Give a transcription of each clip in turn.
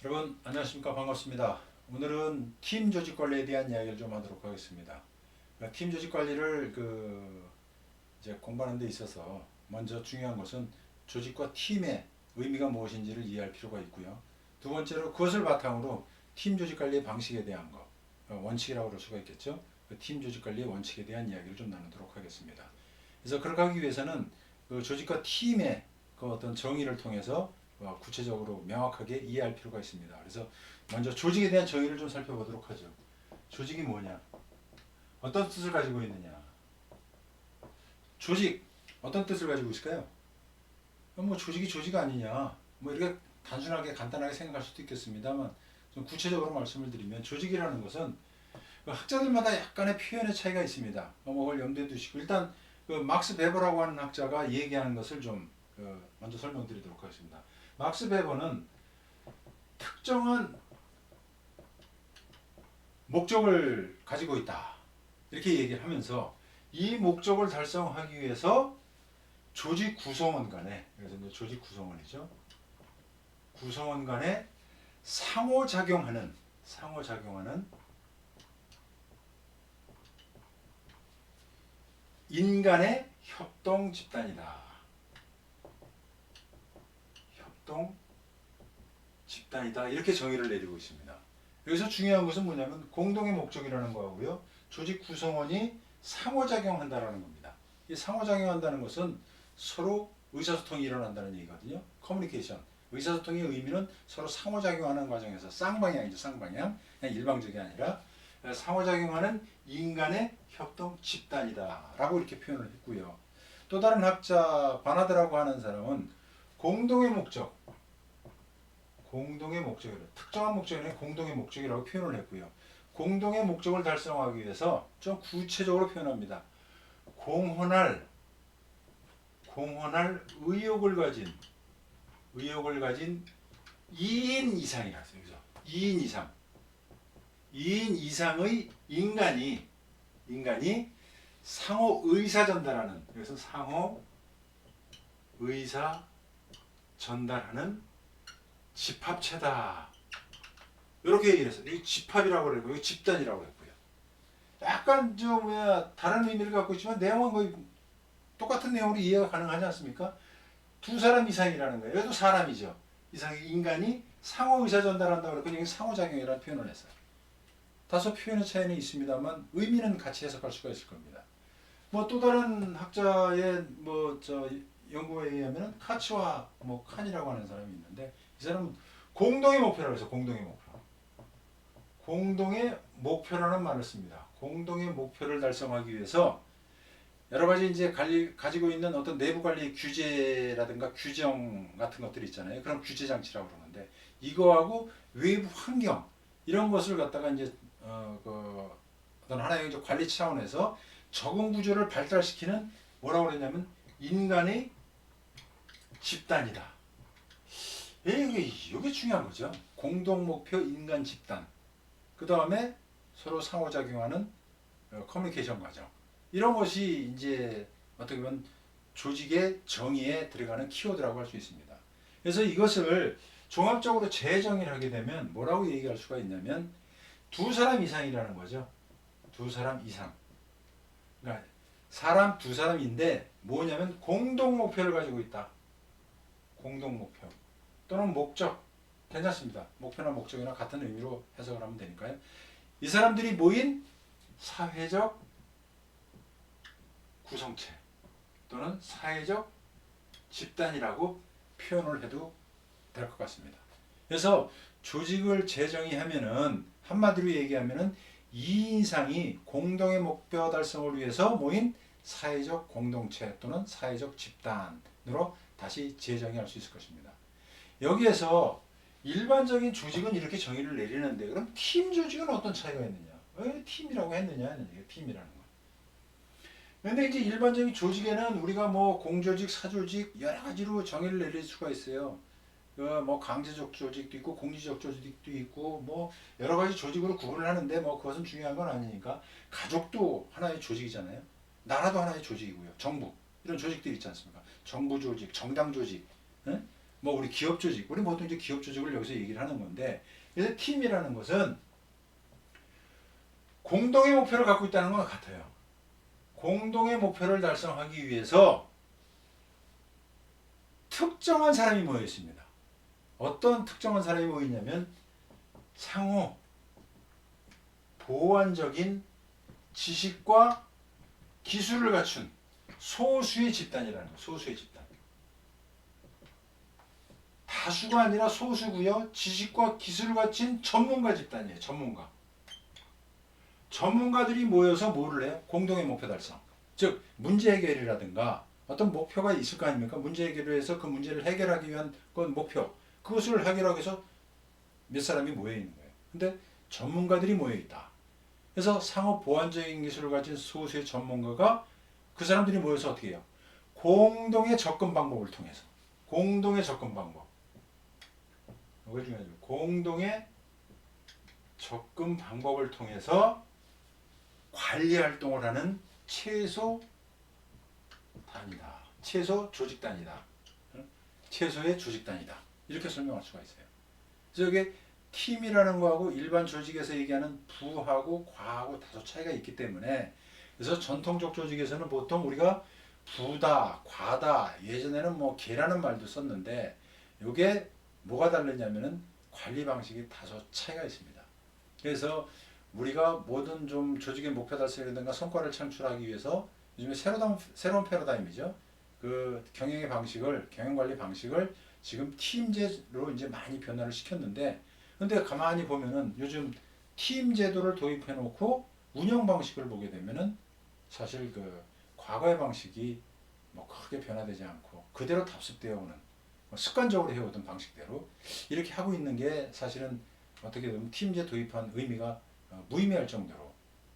여러분 안녕하십니까, 반갑습니다. 오늘은 팀 조직 관리에 대한 이야기를 좀 하도록 하겠습니다. 그러니까 팀 조직 관리를 이제 공부하는 데 있어서 먼저 중요한 것은 조직과 팀의 의미가 무엇인지를 이해할 필요가 있고요. 두 번째로 그것을 바탕으로 팀 조직 관리의 방식에 대한 것, 원칙이라고 할 수가 있겠죠. 그팀 조직 관리의 원칙에 대한 이야기를 좀 나누도록 하겠습니다. 그래서 그렇게 하기 위해서는 그 조직과 팀의 그 어떤 정의를 통해서 구체적으로 명확하게 이해할 필요가 있습니다. 그래서 먼저 조직에 대한 정의를 좀 살펴보도록 하죠. 조직이 뭐냐? 어떤 뜻을 가지고 있느냐? 조직 어떤 뜻을 가지고 있을까요? 뭐 조직이 조직 아니냐? 뭐 이렇게 단순하게 간단하게 생각할 수도 있겠습니다만 좀 구체적으로 말씀을 드리면 조직이라는 것은 학자들마다 약간의 표현의 차이가 있습니다. 그걸 염두에 두시고 일단 그 막스 베버라고 하는 학자가 얘기하는 것을 좀 먼저 설명드리도록 하겠습니다. 막스 베버는 특정한 목적을 가지고 있다 이렇게 얘기를 하면서 이 목적을 달성하기 위해서 조직 구성원 간에, 그래서 이제 조직 구성원이죠, 구성원 간에 상호작용하는 인간의 협동 집단이다. 협동 집단이다. 이렇게 정의를 내리고 있습니다. 여기서 중요한 것은 뭐냐면 공동의 목적이라는 거고요. 조직 구성원이 상호작용한다라는 겁니다. 이 상호작용한다는 것은 서로 의사소통이 일어난다는 얘기거든요. 커뮤니케이션. 의사소통의 의미는 서로 상호작용하는 과정에서 쌍방향이죠. 쌍방향. 그냥 일방적이 아니라 상호작용하는 인간의 협동 집단이다 라고 이렇게 표현을 했고요. 또 다른 학자 바나드라고 하는 사람은 공동의 목적이라 특정한 목적이 아니라 공동의 목적이라고 표현을 했고요. 공동의 목적을 달성하기 위해서 좀 구체적으로 표현합니다. 공헌할 의욕을 가진 2인 이상이라서 여기서 2인 이상의 인간이 상호 의사 전달하는, 여기서 상호 의사 전달하는 집합체다. 이렇게 얘기를 했어요. 이 집합이라고 그러고, 이거 집단이라고 했고요. 약간 다른 의미를 갖고 있지만 내용은 거의 똑같은 내용으로 이해가 가능하지 않습니까? 두 사람 이상이라는 거예요. 이것도 사람이죠. 이상의 인간이 상호 의사 전달한다고 그러고 상호작용이라는 표현을 했어요. 다소 표현의 차이는 있습니다만 의미는 같이 해석할 수가 있을 겁니다. 뭐 또 다른 학자의 연구에 의하면 카츠와 칸이라고 하는 사람이 있는데 이 사람은 공동의 목표라고 해서 공동의 목표라는 말을 씁니다. 공동의 목표를 달성하기 위해서 여러 가지 이제 가지고 있는 어떤 내부 관리 규제라든가 규정 같은 것들이 있잖아요. 그런 규제 장치라고 그러는데 이거하고 외부 환경 이런 것을 갖다가 이제 어떤 하나의 이제 관리 차원에서 적응 구조를 발달시키는 뭐라고 그랬냐면 인간의 집단이다. 이게 중요한 거죠. 공동 목표 인간 집단. 그 다음에 서로 상호작용하는 커뮤니케이션 과정. 이런 것이 이제 어떻게 보면 조직의 정의에 들어가는 키워드라고 할 수 있습니다. 그래서 이것을 종합적으로 재정의를 하게 되면 뭐라고 얘기할 수가 있냐면 두 사람 이상이라는 거죠. 두 사람 이상. 그러니까 사람 두 사람인데 뭐냐면 공동 목표를 가지고 있다. 공동 목표 또는 목적. 괜찮습니다. 목표나 목적이나 같은 의미로 해석을 하면 되니까요. 이 사람들이 모인 사회적 구성체 또는 사회적 집단이라고 표현을 해도 될 것 같습니다. 그래서 조직을 재정의하면은 한마디로 얘기하면은 이 인상이 공동의 목표 달성을 위해서 모인 사회적 공동체 또는 사회적 집단으로 다시 재정의할 수 있을 것입니다. 여기에서 일반적인 조직은 이렇게 정의를 내리는데 그럼 팀 조직은 어떤 차이가 있느냐? 왜 팀이라고 했느냐? 팀이라는 거. 근데 이제 일반적인 조직에는 우리가 공조직, 사조직 여러 가지로 정의를 내릴 수가 있어요. 강제적 조직도 있고 공리적 조직도 있고 여러 가지 조직으로 구분을 하는데 그것은 중요한 건 아니니까 가족도 하나의 조직이잖아요. 나라도 하나의 조직이고요. 정부 이런 조직들이 있지 않습니까? 정부 조직, 정당 조직, 뭐 우리 기업 조직, 우리 보통 이제 기업 조직을 여기서 얘기를 하는 건데, 그래서 팀이라는 것은 공동의 목표를 갖고 있다는 건 같아요. 공동의 목표를 달성하기 위해서 특정한 사람이 모여 있습니다. 어떤 특정한 사람이 모여 있냐면 상호 보완적인 지식과 기술을 갖춘 소수의 집단이라는 거예요. 소수의 집단. 다수가 아니라 소수고요. 지식과 기술을 갖춘 전문가 집단이에요. 전문가. 전문가들이 모여서 뭐를 해요? 공동의 목표 달성. 즉 문제 해결이라든가 어떤 목표가 있을 거 아닙니까? 문제 해결을 해서 그 문제를 해결하기 위한 그 목표. 그것을 해결하기 위해서 몇 사람이 모여 있는 거예요. 근데 전문가들이 모여 있다. 그래서 상호 보완적인 기술을 가진 소수의 전문가가 그 사람들이 모여서 어떻게 해요? 공동의 접근 방법을 통해서. 공동의 접근 방법. 이걸 중요하죠. 공동의 접근 방법을 통해서 관리 활동을 하는 최소 단위다. 최소 조직단이다. 최소의 조직단이다. 이렇게 설명할 수가 있어요. 그래서 이게 팀이라는 거하고 일반 조직에서 얘기하는 부하고 과하고 다소 차이가 있기 때문에, 그래서 전통적 조직에서는 보통 우리가 부다, 과다, 예전에는 뭐 개라는 말도 썼는데, 이게 뭐가 다르냐면은 관리 방식이 다소 차이가 있습니다. 그래서 우리가 모든 좀 조직의 목표 달성이라든가 성과를 창출하기 위해서 요즘에 새로운 패러다임이죠. 그 경영의 방식을, 경영 관리 방식을 지금 팀제로 이제 많이 변화를 시켰는데, 근데 가만히 보면은 요즘 팀 제도를 도입해 놓고 운영 방식을 보게 되면은 사실 그 과거의 방식이 뭐 크게 변화되지 않고 그대로 답습되어 오는, 습관적으로 해오던 방식대로 이렇게 하고 있는 게 사실은 어떻게 보면 팀제 도입한 의미가 무의미할 정도로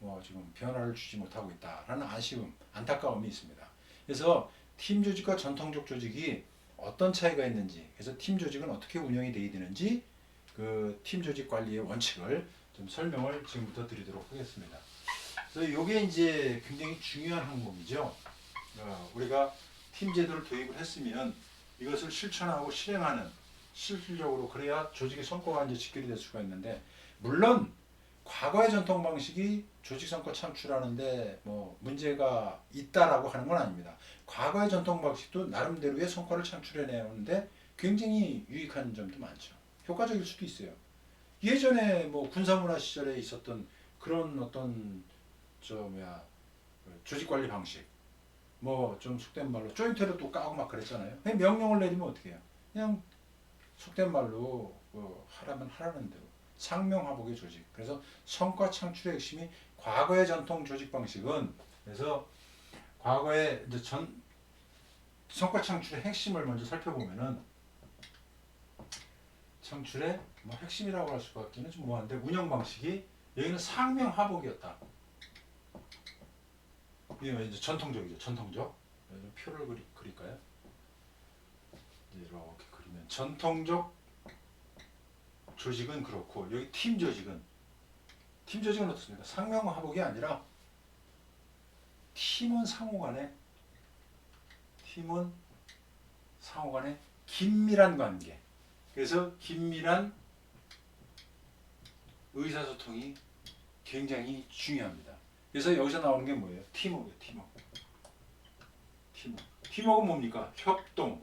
뭐 지금 변화를 주지 못하고 있다라는 아쉬움, 안타까움이 있습니다. 그래서 팀 조직과 전통적 조직이 어떤 차이가 있는지, 그래서 팀 조직은 어떻게 운영이 되어야 되는지, 그 팀 조직 관리의 원칙을 좀 설명을 지금부터 드리도록 하겠습니다. 그래서 이게 이제 굉장히 중요한 항목이죠. 우리가 팀 제도를 도입을 했으면 이것을 실천하고 실행하는, 실질적으로 그래야 조직의 성과가 이제 직결이 될 수가 있는데, 물론 과거의 전통 방식이 조직 성과 창출하는데 뭐 문제가 있다라고 하는 건 아닙니다. 과거의 전통 방식도 나름대로의 성과를 창출해내는데 굉장히 유익한 점도 많죠. 효과적일 수도 있어요. 예전에 뭐 군사문화 시절에 있었던 그런 어떤 조직 관리 방식, 뭐 좀 속된 말로 조인트를 또 까고 막 그랬잖아요. 그냥 명령을 내리면 어떻게 해요? 그냥 속된 말로 하라면 하라는 대로. 상명하복의 조직. 그래서 성과 창출의 핵심이, 과거의 전통 조직 방식은, 그래서 과거의 이제 성과 창출의 핵심을 먼저 살펴보면은, 창출의 뭐 핵심이라고 할 수가 없기는 좀 뭐한데, 운영 방식이 여기는 상명하복이었다. 이게 이제 전통적이죠. 전통적. 표를 그릴까요? 이렇게 그리면 전통적 조직은 그렇고, 여기 팀 조직은 어떻습니까? 상명하복이 아니라 팀원 상호간의 긴밀한 관계. 그래서 긴밀한 의사소통이 굉장히 중요합니다. 그래서 여기서 나오는 게 뭐예요? 팀워크예요. 팀워크는 뭡니까? 협동,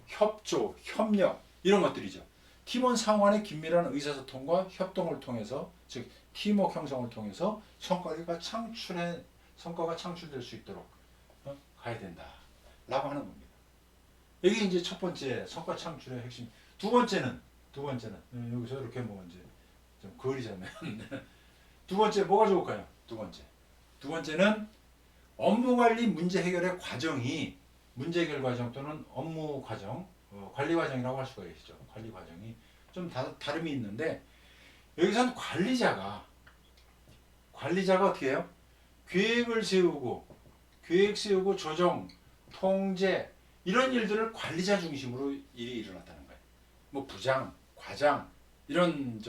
협조, 협력, 이런 것들이죠. 팀원 상호간의 긴밀한 의사소통과 협동을 통해서, 즉 팀워크 형성을 통해서 성과가 창출될 수 있도록 가야 된다라고 하는 겁니다. 이게 이제 첫 번째 성과 창출의 핵심. 두 번째는 여기서 이렇게 뭐 이제 좀 그리자면 두 번째 뭐가 좋을까요? 두 번째는 업무 관리 문제 해결의 과정이, 문제 해결 과정 또는 업무 과정, 관리 과정이라고 할 수가 있죠. 관리 과정이 좀 다름이 있는데, 여기서는 관리자가 어떻게 해요? 계획 세우고 조정, 통제, 이런 일들을 관리자 중심으로 일이 일어났다는 거예요. 뭐 부장, 과장, 이런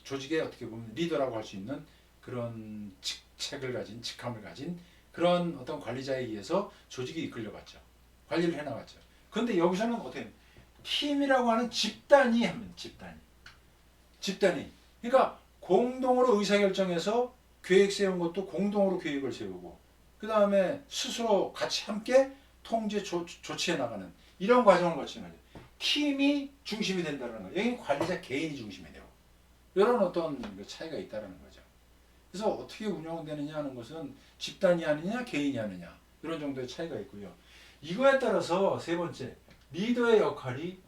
조직의 어떻게 보면 리더라고 할 수 있는 그런 직함을 가진 그런 어떤 관리자에 의해서 조직이 이끌려갔죠. 관리를 해나갔죠. 근데 여기서는 어떻게 팀이라고 하는 집단이 하면 집단이 그러니까 공동으로 의사결정해서 계획 세운 것도 공동으로 계획을 세우고 그 다음에 스스로 같이 함께 통제 조치해 나가는 이런 과정을 거치는 거죠. 팀이 중심이 된다는 거예요. 여기는 관리자 개인이 중심이 되고 이런 어떤 차이가 있다는 거죠. 그래서 어떻게 운영되느냐 하는 것은 집단이 하느냐 개인이 하느냐 이런 정도의 차이가 있고요. 이거에 따라서 세 번째 리더의 역할이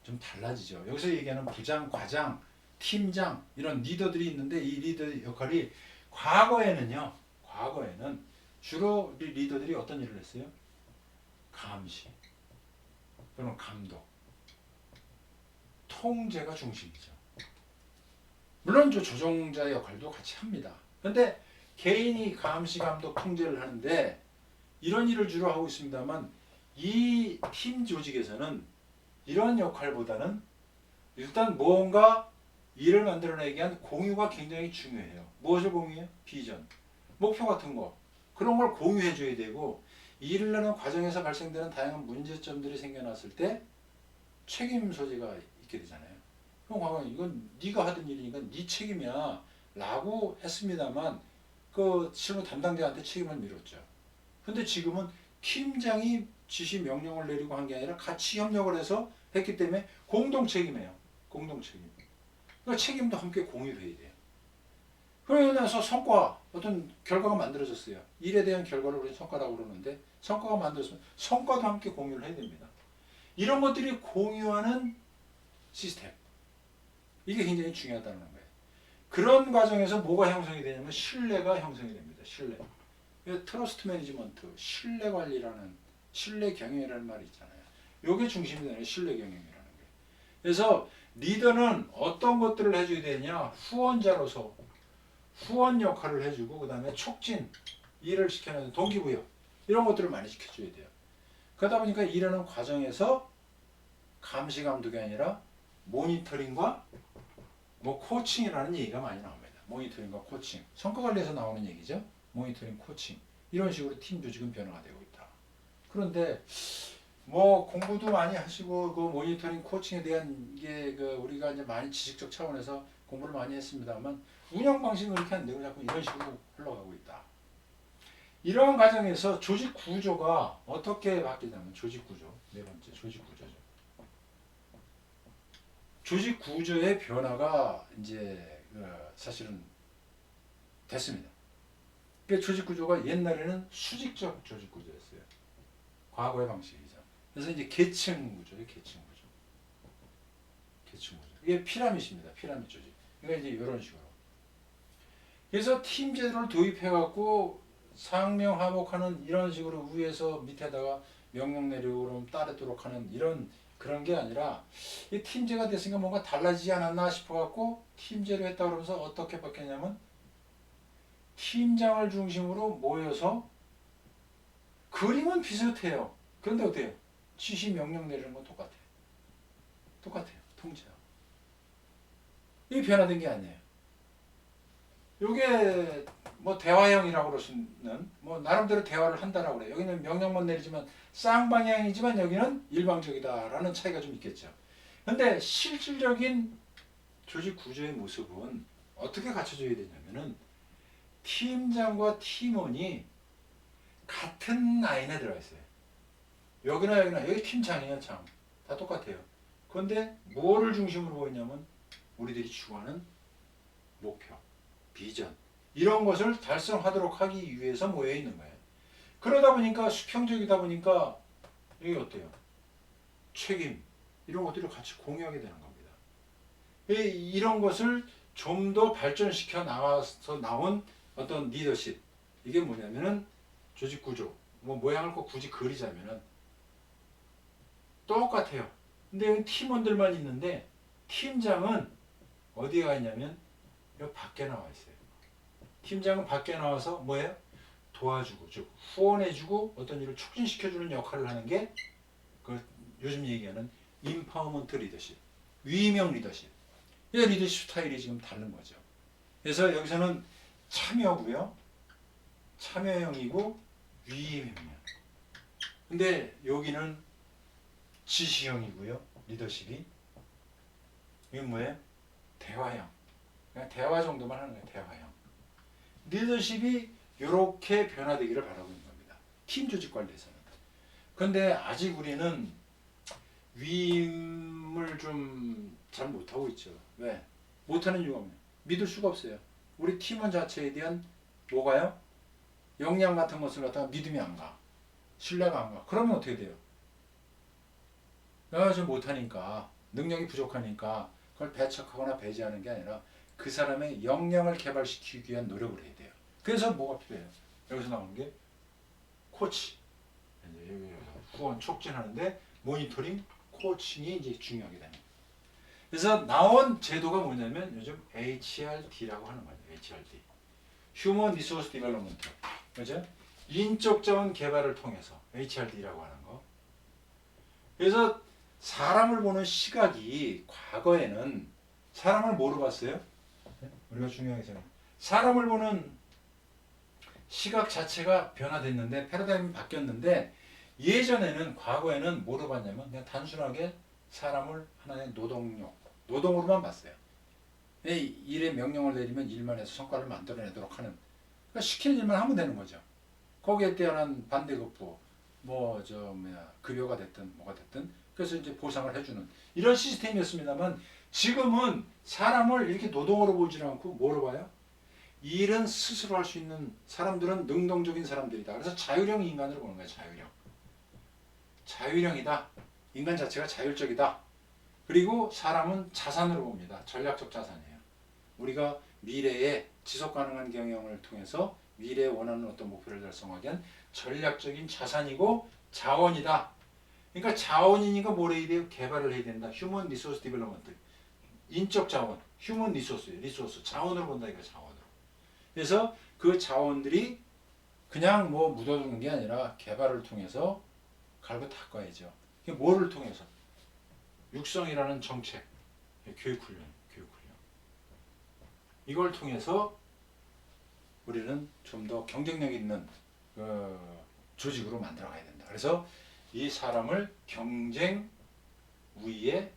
좀 달라지죠. 여기서 얘기하는 부장, 과장, 팀장 이런 리더들이 있는데 이 리더 역할이 과거에는 주로 우리 리더들이 어떤 일을 했어요? 감시 또는 감독, 통제가 중심이죠. 물론 조종자의 역할도 같이 합니다. 그런데 개인이 감시, 감독, 통제를 하는데 이런 일을 주로 하고 있습니다만 이 팀 조직에서는 이런 역할보다는 일단 무언가 일을 만들어내기 위한 공유가 굉장히 중요해요. 무엇을 공유해요? 비전, 목표 같은 거 그런 걸 공유해 줘야 되고 일을 하는 과정에서 발생되는 다양한 문제점들이 생겨났을 때 책임 소재가 있게 되잖아요. 그럼 과거 이건 네가 하던 일이니까 네 책임이야 라고 했습니다만 그 실무 담당자한테 책임을 밀었죠. 근데 지금은 팀장이 지시 명령을 내리고 한 게 아니라 같이 협력을 해서 했기 때문에 공동 책임이에요. 공동 책임. 그러니까 책임도 함께 공유를 해야 돼요. 그러고 나서 성과, 어떤 결과가 만들어졌어요. 일에 대한 결과를 우리 성과라고 그러는데 성과가 만들어졌으면 성과도 함께 공유를 해야 됩니다. 이런 것들이 공유하는 시스템. 이게 굉장히 중요하다는 거예요. 그런 과정에서 뭐가 형성이 되냐면 신뢰가 형성이 됩니다. 신뢰. 트러스트 매니지먼트, 신뢰 관리라는 신뢰 경영이라는 말이 있잖아요. 이게 중심이 되는 신뢰 경영이라는 거예요. 그래서 리더는 어떤 것들을 해줘야 되냐? 후원자로서 후원 역할을 해주고 그 다음에 촉진, 일을 시켜내는 동기부여 이런 것들을 많이 시켜줘야 돼요. 그러다 보니까 일하는 과정에서 감시 감독이 아니라 모니터링과 코칭이라는 얘기가 많이 나옵니다. 모니터링과 코칭, 성과관리에서 나오는 얘기죠. 모니터링, 코칭 이런 식으로 팀 조직은 변화가 되고 있다. 그런데 공부도 많이 하시고 그 모니터링, 코칭에 대한 게 우리가 이제 많이 지식적 차원에서 공부를 많이 했습니다만 운영 방식은 그렇게 안 되고 자꾸 이런 식으로 흘러가고 있다. 이런 과정에서 조직 구조가 어떻게 바뀌냐면 조직 구조 네 번째 조직 구조죠. 조직 구조의 변화가 이제 사실은 됐습니다. 그 조직 구조가 옛날에는 수직적 조직 구조였어요. 과거의 방식이죠. 그래서 이제 계층 구조예요. 계층 구조. 이게 피라밋입니다. 피라밋 조직. 그러니까 이제 이런 식으로. 그래서 팀 제도를 도입해갖고 상명하복하는 이런 식으로 위에서 밑에다가 명령 내리고 그러면 따르도록 하는 이런 그런 게 아니라 이 팀제가 됐으니까 뭔가 달라지지 않았나 싶어갖고 팀제로 했다 그러면서 어떻게 바뀌었냐면 팀장을 중심으로 모여서 그림은 비슷해요. 그런데 어때요? 지시 명령 내리는 건 똑같아요. 통제요. 이게 변화된 게 아니에요. 이게 대화형이라고 그러시는 나름대로 대화를 한다라고 그래요. 여기는 명령만 내리지만 쌍방향이지만 여기는 일방적이다라는 차이가 좀 있겠죠. 근데 실질적인 조직 구조의 모습은 어떻게 갖춰져야 되냐면은 팀장과 팀원이 같은 라인에 들어가 있어요. 여기나 여기 팀장이에요. 장. 다 똑같아요. 그런데 뭐를 중심으로 보이냐면 우리들이 추구하는 목표, 비전 이런 것을 달성하도록 하기 위해서 모여 있는 거예요. 그러다 보니까 수평적이다 보니까 이게 어때요? 책임 이런 것들을 같이 공유하게 되는 겁니다. 이런 것을 좀 더 발전시켜 나와서 나온 어떤 리더십 이게 뭐냐면은 조직 구조 모양을 꼭 굳이 그리자면은 똑같아요. 근데 여기 팀원들만 있는데 팀장은 어디에 가 있냐면 여기 밖에 나와 있어요. 팀장은 밖에 나와서 뭐예요? 도와주고 즉 후원해주고 어떤 일을 촉진시켜주는 역할을 하는 게 요즘 얘기하는 임파워먼트 리더십, 위임형 리더십. 이 리더십 스타일이 지금 다른 거죠. 그래서 여기서는 참여고요, 참여형이고 위임형이에요. 근데 여기는 지시형이고요. 리더십이. 이건 뭐예요? 대화형. 그냥 대화 정도만 하는 거예요. 대화형. 리더십이 이렇게 변화되기를 바라고 있는 겁니다. 팀 조직 관리에서는. 그런데 아직 우리는 위임을 좀 잘 못하고 있죠. 왜? 못하는 이유가 뭐냐? 믿을 수가 없어요. 우리 팀원 자체에 대한 뭐가요? 역량 같은 것을 갖다가 믿음이 안 가. 신뢰가 안 가. 그러면 어떻게 돼요? 내가 좀 못하니까, 능력이 부족하니까 그걸 배척하거나 배제하는 게 아니라 그 사람의 역량을 개발시키기 위한 노력을 해야 돼요. 그래서 뭐가 필요해요? 여기서 나오는 게 코치. 후원 촉진하는데 모니터링, 코칭이 이제 중요하게 됩니다. 그래서 나온 제도가 뭐냐면 요즘 HRD라고 하는 거예요. HRD. Human Resource Development. 그죠? 인적 자원 개발을 통해서 HRD라고 하는 거. 그래서 사람을 보는 시각이 과거에는 사람을 뭐로 봤어요? 우리가 중요하게 생각해요. 사람을 보는 시각 자체가 변화됐는데 패러다임이 바뀌었는데 예전에는 과거에는 뭐로 봤냐면 그냥 단순하게 사람을 하나의 노동으로만 봤어요. 일에 명령을 내리면 일만 해서 성과를 만들어내도록 하는 그러니까 시키는 일만 하면 되는 거죠. 거기에 따른 반대급부 급여가 됐든 뭐가 됐든 그래서 이제 보상을 해주는 이런 시스템이었습니다만 지금은 사람을 이렇게 노동으로 보지 않고 뭐로 봐요? 일은 스스로 할 수 있는 사람들은 능동적인 사람들이다. 그래서 자율형 인간으로 보는 거예요. 자율형이다. 인간 자체가 자율적이다. 그리고 사람은 자산으로 봅니다. 전략적 자산이에요. 우리가 미래에 지속 가능한 경영을 통해서 미래에 원하는 어떤 목표를 달성하기 위한 전략적인 자산이고 자원이다. 그러니까 자원이니까 뭘 해야 돼요? 개발을 해야 된다. 휴먼 리소스 디벨롭먼트. 인적 자원, 휴먼 리소스. 자원으로 본다 이거 자원으로. 그래서 그 자원들이 그냥 뭐 묻어두는 게 아니라 개발을 통해서 갈고 닦아야죠. 이게 뭐를 통해서? 육성이라는 정책, 교육훈련. 이걸 통해서 우리는 좀 더 경쟁력 있는 조직으로 만들어 가야 된다. 그래서 이 사람을 경쟁 우위의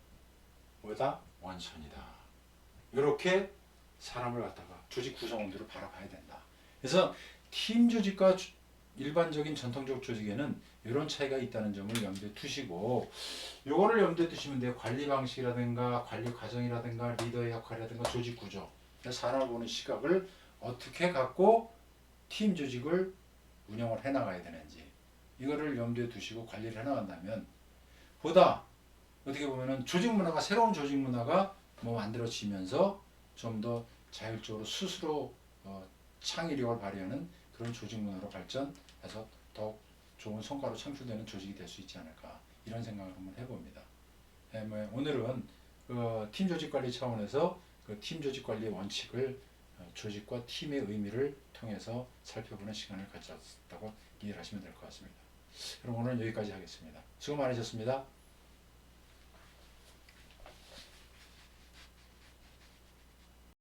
뭐다? 원천이다. 이렇게 사람을 갖다가 조직 구성원들을 바라봐야 된다. 그래서 팀 조직과 일반적인 전통적 조직에는 이런 차이가 있다는 점을 염두에 두시고 요거를 염두에 두시면 돼요. 관리 방식이라든가 관리 과정이라든가 리더의 역할이라든가 조직 구조 사람을 보는 시각을 어떻게 갖고 팀 조직을 운영을 해나가야 되는지 이거를 염두에 두시고 관리를 해나간다면 보다 어떻게 보면은 조직 문화가 새로운 조직 문화가 뭐 만들어지면서 좀 더 자율적으로 스스로 창의력을 발휘하는 그런 조직 문화로 발전해서 더욱 좋은 성과로 창출되는 조직이 될 수 있지 않을까 이런 생각을 한번 해봅니다. 오늘은 팀 조직 관리 차원에서 그 팀 조직 관리의 원칙을 조직과 팀의 의미를 통해서 살펴보는 시간을 가졌다고 이해하시면 될 것 같습니다. 그럼 오늘 여기까지 하겠습니다. 수고 많으셨습니다.